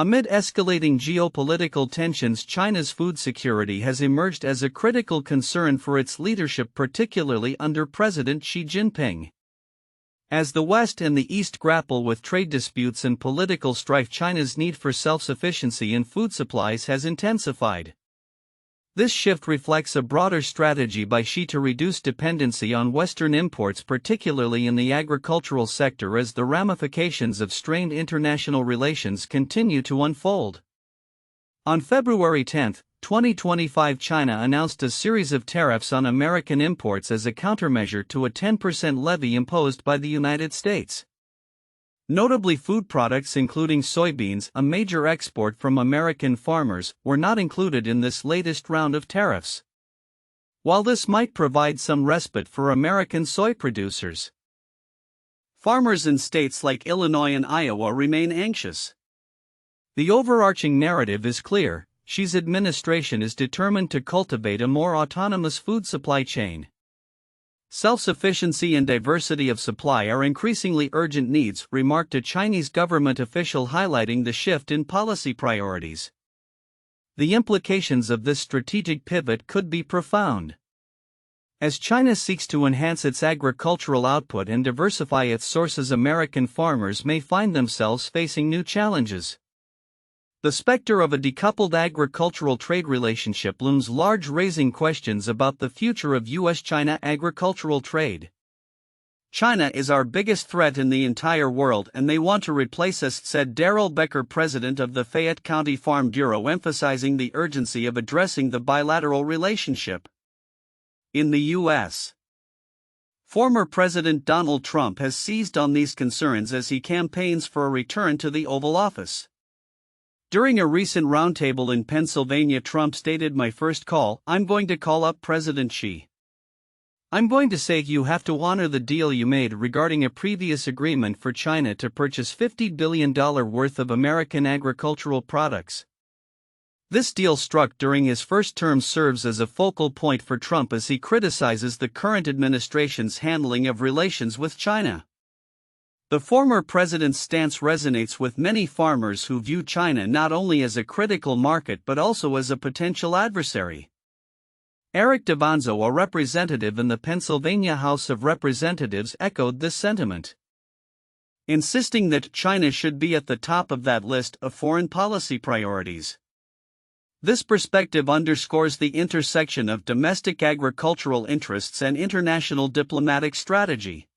Amid escalating geopolitical tensions, China's food security has emerged as a critical concern for its leadership, particularly under President Xi Jinping. As the West and the East grapple with trade disputes and political strife, China's need for self-sufficiency in food supplies has intensified. This shift reflects a broader strategy by Xi to reduce dependency on Western imports, particularly in the agricultural sector, as the ramifications of strained international relations continue to unfold. On February 10, 2025, China announced a series of tariffs on American imports as a countermeasure to a 10% levy imposed by the United States. Notably, food products including soybeans, a major export from American farmers, were not included in this latest round of tariffs. While this might provide some respite for American soy producers, farmers in states like Illinois and Iowa remain anxious. The overarching narrative is clear: Xi's administration is determined to cultivate a more autonomous food supply chain. Self-sufficiency and diversity of supply are increasingly urgent needs, remarked a Chinese government official, highlighting the shift in policy priorities. The implications of this strategic pivot could be profound. As China seeks to enhance its agricultural output and diversify its sources, American farmers may find themselves facing new challenges. The specter of a decoupled agricultural trade relationship looms large, raising questions about the future of U.S. China agricultural trade. "China is our biggest threat in the entire world, and they want to replace us," said Darrell Becker, president of the Fayette County Farm Bureau, emphasizing the urgency of addressing the bilateral relationship. In the U.S., former President Donald Trump has seized on these concerns as he campaigns for a return to the Oval Office. During a recent roundtable in Pennsylvania, Trump stated, "My first call, I'm going to call up President Xi. I'm going to say, you have to honor the deal you made regarding a previous agreement for China to purchase $50 billion worth of American agricultural products." This deal, struck during his first term, serves as a focal point for Trump as he criticizes the current administration's handling of relations with China. The former president's stance resonates with many farmers who view China not only as a critical market but also as a potential adversary. Eric Davanzo, a representative in the Pennsylvania House of Representatives, echoed this sentiment, insisting that China should be at the top of that list of foreign policy priorities. This perspective underscores the intersection of domestic agricultural interests and international diplomatic strategy.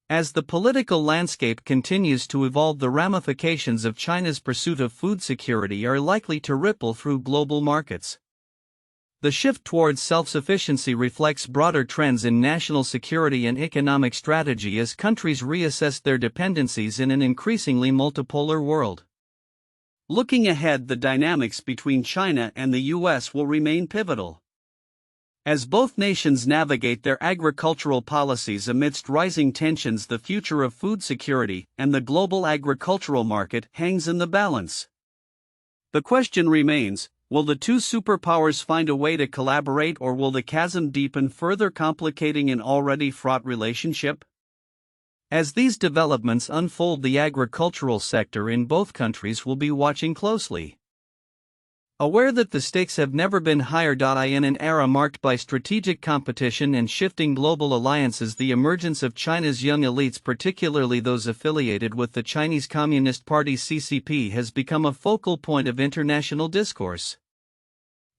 As the political landscape continues to evolve, the ramifications of China's pursuit of food security are likely to ripple through global markets. The shift towards self-sufficiency reflects broader trends in national security and economic strategy as countries reassess their dependencies in an increasingly multipolar world. Looking ahead, the dynamics between China and the U.S. will remain pivotal. As both nations navigate their agricultural policies amidst rising tensions, the future of food security and the global agricultural market hangs in the balance. The question remains: will the two superpowers find a way to collaborate, or will the chasm deepen, further complicating an already fraught relationship? As these developments unfold, the agricultural sector in both countries will be watching closely. Aware that the stakes have never been higher. In an era marked by strategic competition and shifting global alliances, the emergence of China's young elites, particularly those affiliated with the Chinese Communist Party (CCP), has become a focal point of international discourse.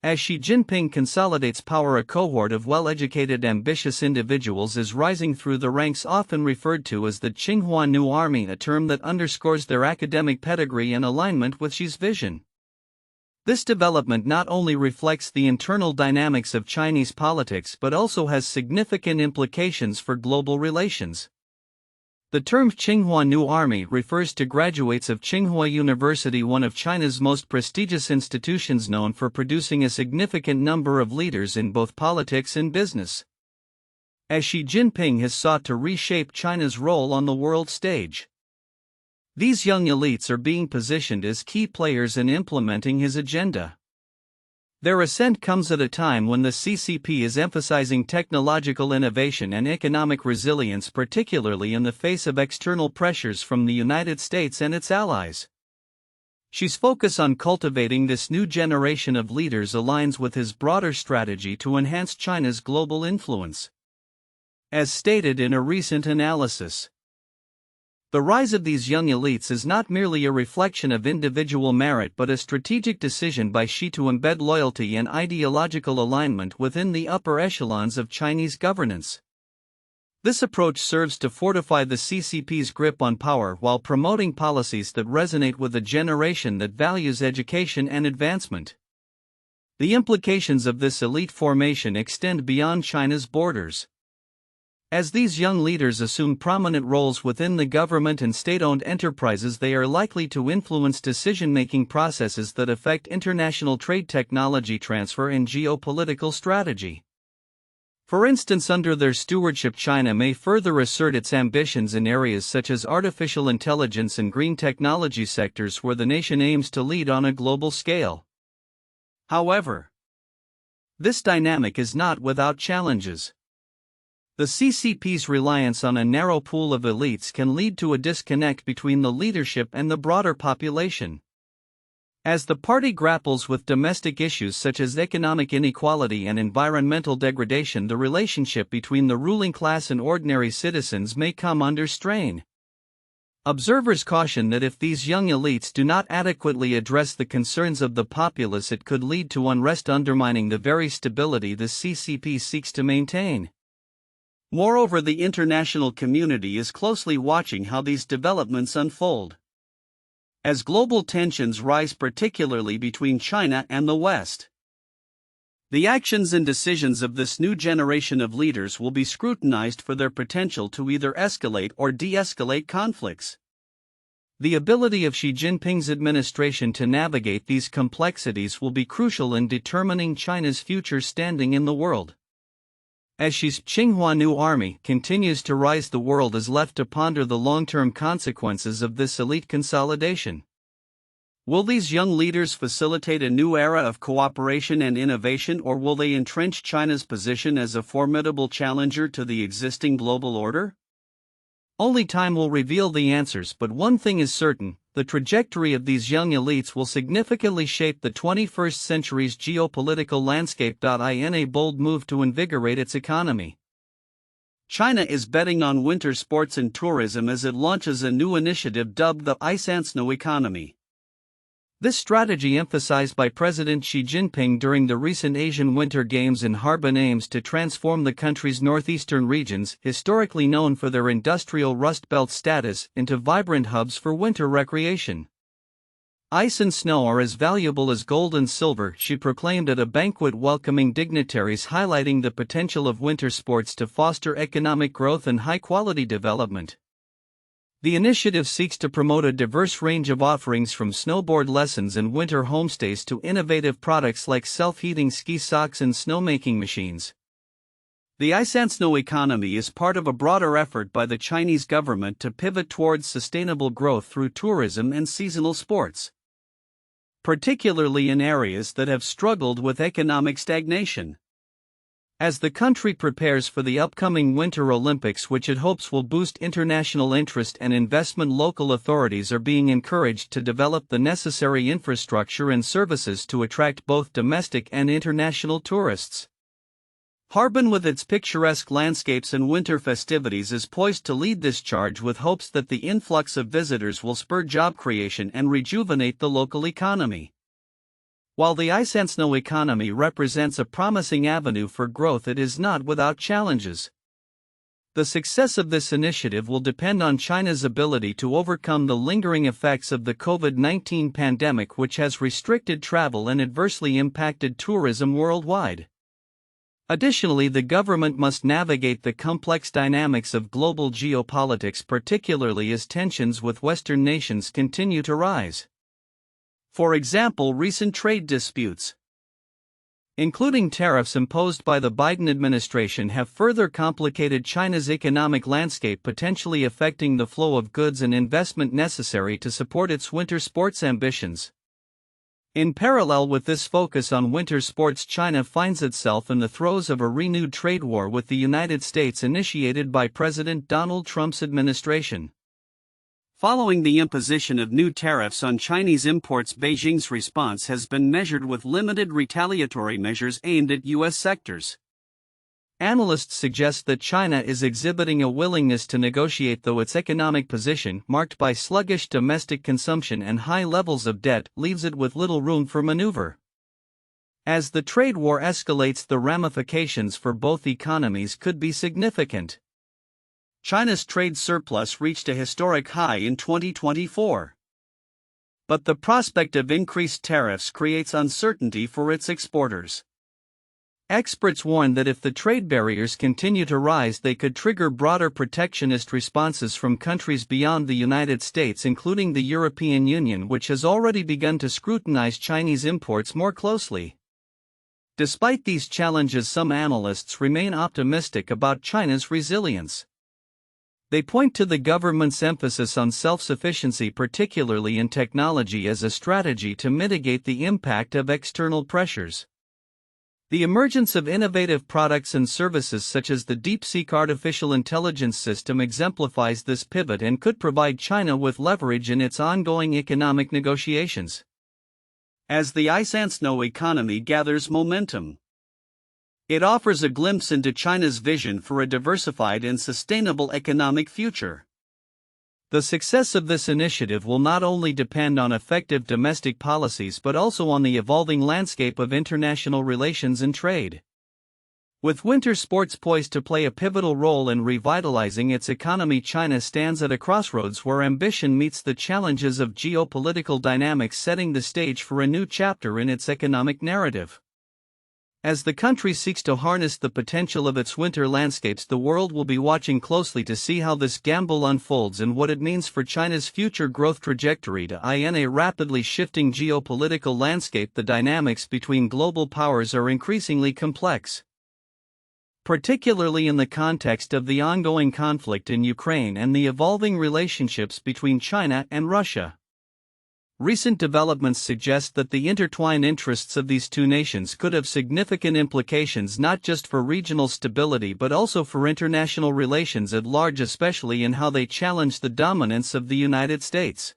As Xi Jinping consolidates power, a cohort of well-educated, ambitious individuals is rising through the ranks, often referred to as the Tsinghua New Army, a term that underscores their academic pedigree and alignment with Xi's vision. This development not only reflects the internal dynamics of Chinese politics but also has significant implications for global relations. The term Tsinghua New Army refers to graduates of Tsinghua University, one of China's most prestigious institutions, known for producing a significant number of leaders in both politics and business. As Xi Jinping has sought to reshape China's role on the world stage, these young elites are being positioned as key players in implementing his agenda. Their ascent comes at a time when the CCP is emphasizing technological innovation and economic resilience, particularly in the face of external pressures from the United States and its allies. Xi's focus on cultivating this new generation of leaders aligns with his broader strategy to enhance China's global influence. As stated in a recent analysis, the rise of these young elites is not merely a reflection of individual merit but a strategic decision by Xi to embed loyalty and ideological alignment within the upper echelons of Chinese governance. This approach serves to fortify the CCP's grip on power while promoting policies that resonate with a generation that values education and advancement. The implications of this elite formation extend beyond China's borders. As these young leaders assume prominent roles within the government and state-owned enterprises, they are likely to influence decision-making processes that affect international trade, technology transfer, and geopolitical strategy. For instance, under their stewardship, China may further assert its ambitions in areas such as artificial intelligence and green technology sectors where the nation aims to lead on a global scale. However, this dynamic is not without challenges. The CCP's reliance on a narrow pool of elites can lead to a disconnect between the leadership and the broader population. As the party grapples with domestic issues such as economic inequality and environmental degradation, the relationship between the ruling class and ordinary citizens may come under strain. Observers caution that if these young elites do not adequately address the concerns of the populace, it could lead to unrest, undermining the very stability the CCP seeks to maintain. Moreover, the international community is closely watching how these developments unfold. As global tensions rise, particularly between China and the West, the actions and decisions of this new generation of leaders will be scrutinized for their potential to either escalate or de-escalate conflicts. The ability of Xi Jinping's administration to navigate these complexities will be crucial in determining China's future standing in the world. As Xi's Tsinghua New Army continues to rise, the world is left to ponder the long-term consequences of this elite consolidation. Will these young leaders facilitate a new era of cooperation and innovation, or will they entrench China's position as a formidable challenger to the existing global order? Only time will reveal the answers, but one thing is certain: the trajectory of these young elites will significantly shape the 21st century's geopolitical landscape. In a bold move to invigorate its economy, China is betting on winter sports and tourism as it launches a new initiative dubbed the New Economy. This strategy, emphasized by President Xi Jinping during the recent Asian Winter Games in Harbin, aims to transform the country's northeastern regions, historically known for their industrial Rust Belt status, into vibrant hubs for winter recreation. Ice and snow are as valuable as gold and silver, Xi proclaimed at a banquet welcoming dignitaries, highlighting the potential of winter sports to foster economic growth and high-quality development. The initiative seeks to promote a diverse range of offerings, from snowboard lessons and winter homestays to innovative products like self-heating ski socks and snowmaking machines. The New Economy is part of a broader effort by the Chinese government to pivot towards sustainable growth through tourism and seasonal sports, particularly in areas that have struggled with economic stagnation. As the country prepares for the upcoming Winter Olympics, which it hopes will boost international interest and investment, local authorities are being encouraged to develop the necessary infrastructure and services to attract both domestic and international tourists. Harbin, with its picturesque landscapes and winter festivities, is poised to lead this charge, with hopes that the influx of visitors will spur job creation and rejuvenate the local economy. While the New Economy represents a promising avenue for growth, it is not without challenges. The success of this initiative will depend on China's ability to overcome the lingering effects of the COVID-19 pandemic, which has restricted travel and adversely impacted tourism worldwide. Additionally, the government must navigate the complex dynamics of global geopolitics, particularly as tensions with Western nations continue to rise. For example, recent trade disputes, including tariffs imposed by the Biden administration, have further complicated China's economic landscape, potentially affecting the flow of goods and investment necessary to support its winter sports ambitions. In parallel with this focus on winter sports, China finds itself in the throes of a renewed trade war with the United States, initiated by President Donald Trump's administration. Following the imposition of new tariffs on Chinese imports, Beijing's response has been measured with limited retaliatory measures aimed at U.S. sectors. Analysts suggest that China is exhibiting a willingness to negotiate, though its economic position, marked by sluggish domestic consumption and high levels of debt, leaves it with little room for maneuver. As the trade war escalates, the ramifications for both economies could be significant. China's trade surplus reached a historic high in 2024. But the prospect of increased tariffs creates uncertainty for its exporters. Experts warn that if the trade barriers continue to rise, they could trigger broader protectionist responses from countries beyond the United States, including the European Union, which has already begun to scrutinize Chinese imports more closely. Despite these challenges, some analysts remain optimistic about China's resilience. They point to the government's emphasis on self-sufficiency, particularly in technology, as a strategy to mitigate the impact of external pressures. The emergence of innovative products and services such as the DeepSeek artificial intelligence system exemplifies this pivot and could provide China with leverage in its ongoing economic negotiations. As the Sino economy gathers momentum, it offers a glimpse into China's vision for a diversified and sustainable economic future. The success of this initiative will not only depend on effective domestic policies but also on the evolving landscape of international relations and trade. With winter sports poised to play a pivotal role in revitalizing its economy, China stands at a crossroads where ambition meets the challenges of geopolitical dynamics, setting the stage for a new chapter in its economic narrative. As the country seeks to harness the potential of its winter landscapes, the world will be watching closely to see how this gamble unfolds and what it means for China's future growth trajectory. In a rapidly shifting geopolitical landscape, the dynamics between global powers are increasingly complex, particularly in the context of the ongoing conflict in Ukraine and the evolving relationships between China and Russia. Recent developments suggest that the intertwined interests of these two nations could have significant implications not just for regional stability but also for international relations at large, especially in how they challenge the dominance of the United States.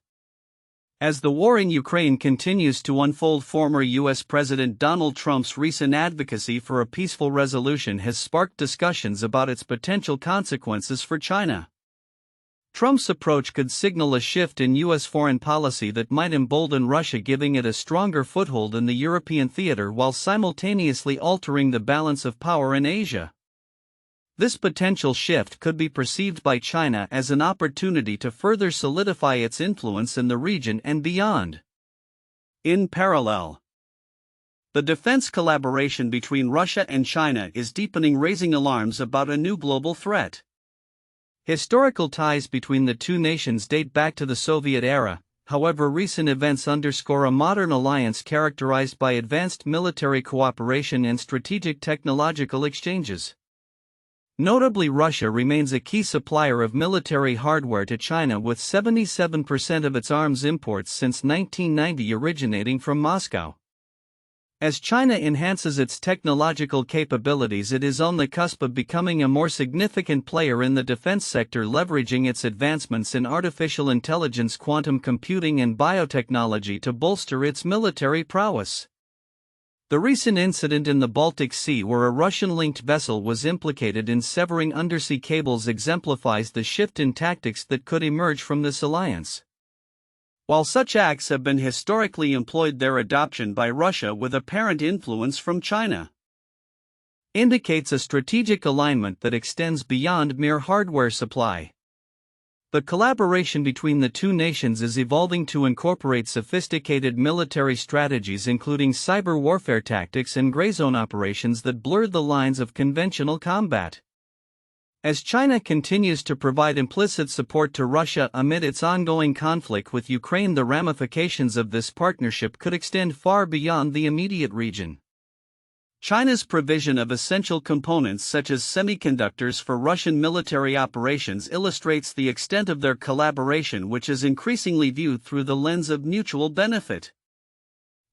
As the war in Ukraine continues to unfold, former U.S. President Donald Trump's recent advocacy for a peaceful resolution has sparked discussions about its potential consequences for China. Trump's approach could signal a shift in U.S. foreign policy that might embolden Russia, giving it a stronger foothold in the European theater while simultaneously altering the balance of power in Asia. This potential shift could be perceived by China as an opportunity to further solidify its influence in the region and beyond. In parallel, the defense collaboration between Russia and China is deepening, raising alarms about a new global threat. Historical ties between the two nations date back to the Soviet era. However, recent events underscore a modern alliance characterized by advanced military cooperation and strategic technological exchanges. Notably, Russia remains a key supplier of military hardware to China, with 77% of its arms imports since 1990 originating from Moscow. As China enhances its technological capabilities, it is on the cusp of becoming a more significant player in the defense sector, leveraging its advancements in artificial intelligence, quantum computing, and biotechnology to bolster its military prowess. The recent incident in the Baltic Sea, where a Russian-linked vessel was implicated in severing undersea cables, exemplifies the shift in tactics that could emerge from this alliance. While such acts have been historically employed, their adoption by Russia with apparent influence from China indicates a strategic alignment that extends beyond mere hardware supply. The collaboration between the two nations is evolving to incorporate sophisticated military strategies, including cyber warfare tactics and gray zone operations that blur the lines of conventional combat. As China continues to provide implicit support to Russia amid its ongoing conflict with Ukraine, the ramifications of this partnership could extend far beyond the immediate region. China's provision of essential components such as semiconductors for Russian military operations illustrates the extent of their collaboration, which is increasingly viewed through the lens of mutual benefit.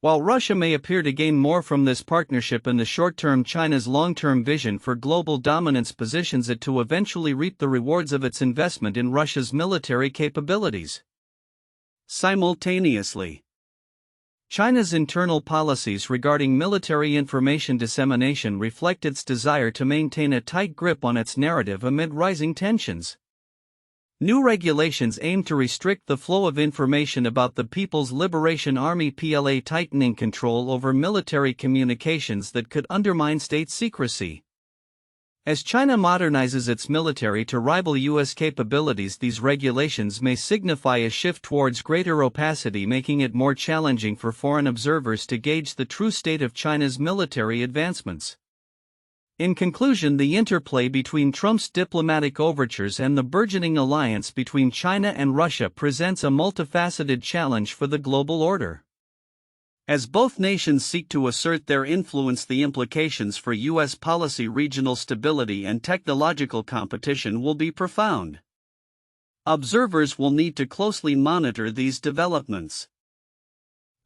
While Russia may appear to gain more from this partnership in the short term, China's long-term vision for global dominance positions it to eventually reap the rewards of its investment in Russia's military capabilities. Simultaneously, China's internal policies regarding military information dissemination reflect its desire to maintain a tight grip on its narrative amid rising tensions. New regulations aim to restrict the flow of information about the People's Liberation Army (PLA), tightening control over military communications that could undermine state secrecy. As China modernizes its military to rival U.S. capabilities, these regulations may signify a shift towards greater opacity, making it more challenging for foreign observers to gauge the true state of China's military advancements. In conclusion, the interplay between Trump's diplomatic overtures and the burgeoning alliance between China and Russia presents a multifaceted challenge for the global order. As both nations seek to assert their influence, the implications for U.S. policy, regional stability, and technological competition will be profound. Observers will need to closely monitor these developments,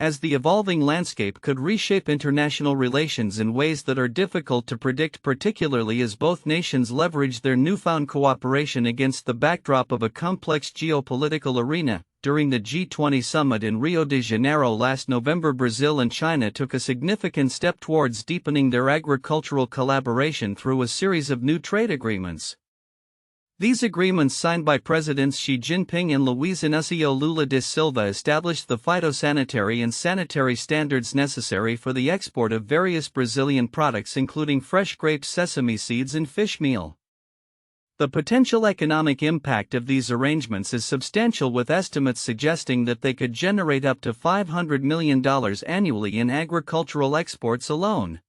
as the evolving landscape could reshape international relations in ways that are difficult to predict, particularly as both nations leverage their newfound cooperation against the backdrop of a complex geopolitical arena. During the G20 summit in Rio de Janeiro last November, Brazil and China took a significant step towards deepening their agricultural collaboration through a series of new trade agreements. These agreements, signed by Presidents Xi Jinping and Luiz Inácio Lula da Silva, established the phytosanitary and sanitary standards necessary for the export of various Brazilian products, including fresh grapes, sesame seeds, and fish meal. The potential economic impact of these arrangements is substantial, with estimates suggesting that they could generate up to $500 million annually in agricultural exports alone.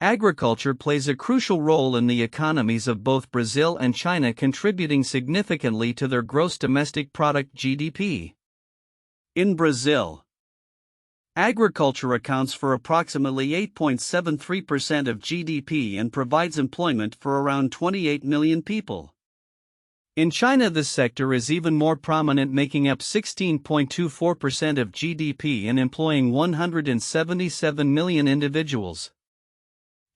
Agriculture plays a crucial role in the economies of both Brazil and China, contributing significantly to their gross domestic product (GDP). In Brazil, agriculture accounts for approximately 8.73% of GDP and provides employment for around 28 million people. In China, this sector is even more prominent, making up 16.24% of GDP and employing 177 million individuals.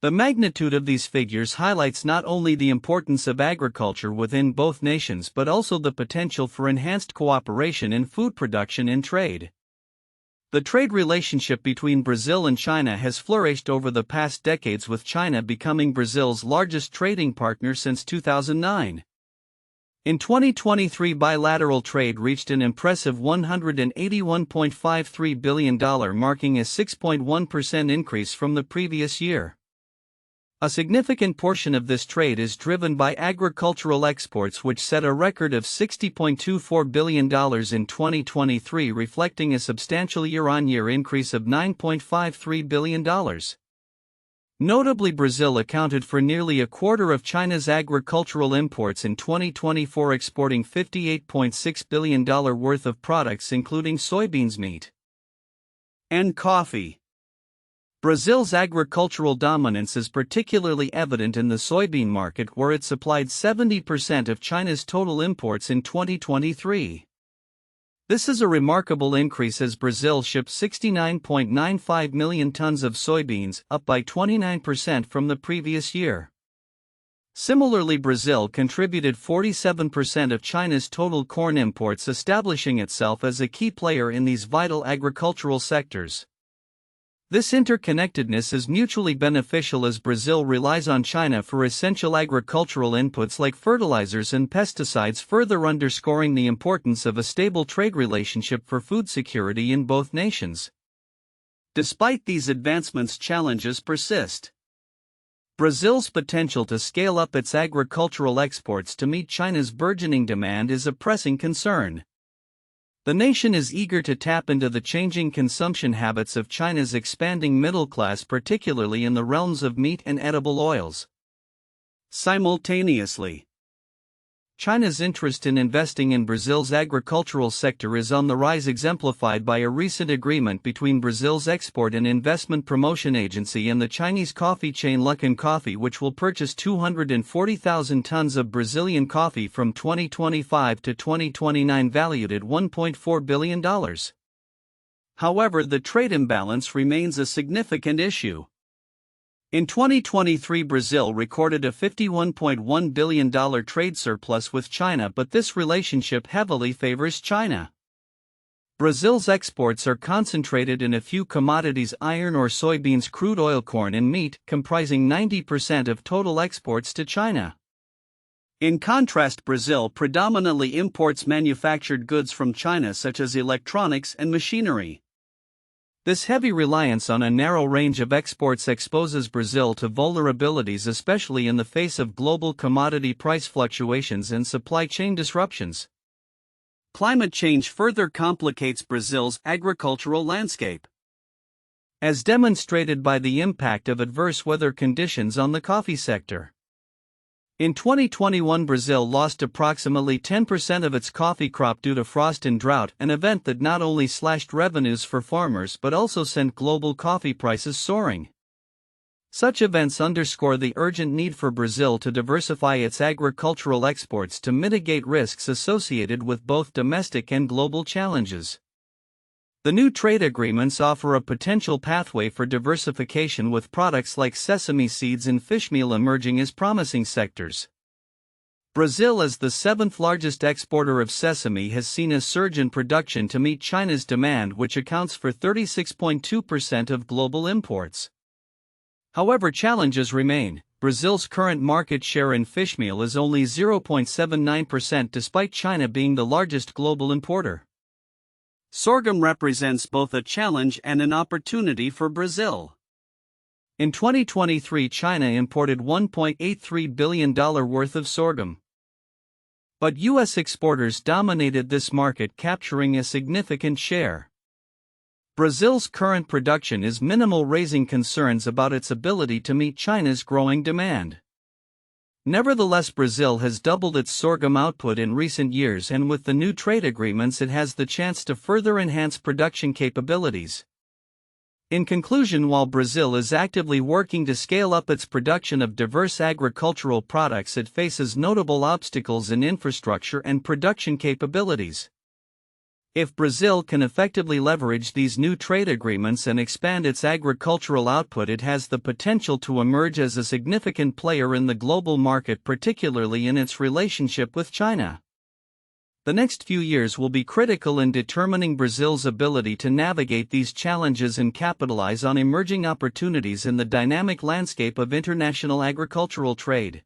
The magnitude of these figures highlights not only the importance of agriculture within both nations but also the potential for enhanced cooperation in food production and trade. The trade relationship between Brazil and China has flourished over the past decades, with China becoming Brazil's largest trading partner since 2009. In 2023, bilateral trade reached an impressive $181.53 billion, marking a 6.1% increase from the previous year. A significant portion of this trade is driven by agricultural exports, which set a record of $60.24 billion in 2023, reflecting a substantial year-on-year increase of $9.53 billion. Notably, Brazil accounted for nearly a quarter of China's agricultural imports in 2024, exporting $58.6 billion worth of products, including soybeans, meat, and coffee. Brazil's agricultural dominance is particularly evident in the soybean market, where it supplied 70% of China's total imports in 2023. This is a remarkable increase, as Brazil shipped 69.95 million tons of soybeans, up by 29% from the previous year. Similarly, Brazil contributed 47% of China's total corn imports, establishing itself as a key player in these vital agricultural sectors. This interconnectedness is mutually beneficial, as Brazil relies on China for essential agricultural inputs like fertilizers and pesticides, further underscoring the importance of a stable trade relationship for food security in both nations. Despite these advancements, challenges persist. Brazil's potential to scale up its agricultural exports to meet China's burgeoning demand is a pressing concern. The nation is eager to tap into the changing consumption habits of China's expanding middle class, particularly in the realms of meat and edible oils. Simultaneously, China's interest in investing in Brazil's agricultural sector is on the rise, exemplified by a recent agreement between Brazil's Export and Investment Promotion Agency and the Chinese coffee chain Luckin Coffee, which will purchase 240,000 tons of Brazilian coffee from 2025 to 2029, valued at $1.4 billion. However, the trade imbalance remains a significant issue. In 2023, Brazil recorded a $51.1 billion trade surplus with China, but this relationship heavily favors China. Brazil's exports are concentrated in a few commodities: iron ore, soybeans, crude oil, corn, and meat, comprising 90% of total exports to China. In contrast, Brazil predominantly imports manufactured goods from China, such as electronics and machinery. This heavy reliance on a narrow range of exports exposes Brazil to vulnerabilities, especially in the face of global commodity price fluctuations and supply chain disruptions. Climate change further complicates Brazil's agricultural landscape, as demonstrated by the impact of adverse weather conditions on the coffee sector. In 2021, Brazil lost approximately 10% of its coffee crop due to frost and drought, an event that not only slashed revenues for farmers but also sent global coffee prices soaring. Such events underscore the urgent need for Brazil to diversify its agricultural exports to mitigate risks associated with both domestic and global challenges. The new trade agreements offer a potential pathway for diversification, with products like sesame seeds and fishmeal emerging as promising sectors. Brazil, as the seventh largest exporter of sesame, has seen a surge in production to meet China's demand, which accounts for 36.2% of global imports. However, challenges remain. Brazil's current market share in fishmeal is only 0.79%, despite China being the largest global importer. Sorghum represents both a challenge and an opportunity for Brazil. In 2023, China imported $1.83 billion worth of sorghum. But U.S. exporters dominated this market, capturing a significant share. Brazil's current production is minimal, raising concerns about its ability to meet China's growing demand. Nevertheless, Brazil has doubled its sorghum output in recent years, and with the new trade agreements, it has the chance to further enhance production capabilities. In conclusion, while Brazil is actively working to scale up its production of diverse agricultural products, it faces notable obstacles in infrastructure and production capabilities. If Brazil can effectively leverage these new trade agreements and expand its agricultural output, it has the potential to emerge as a significant player in the global market, particularly in its relationship with China. The next few years will be critical in determining Brazil's ability to navigate these challenges and capitalize on emerging opportunities in the dynamic landscape of international agricultural trade.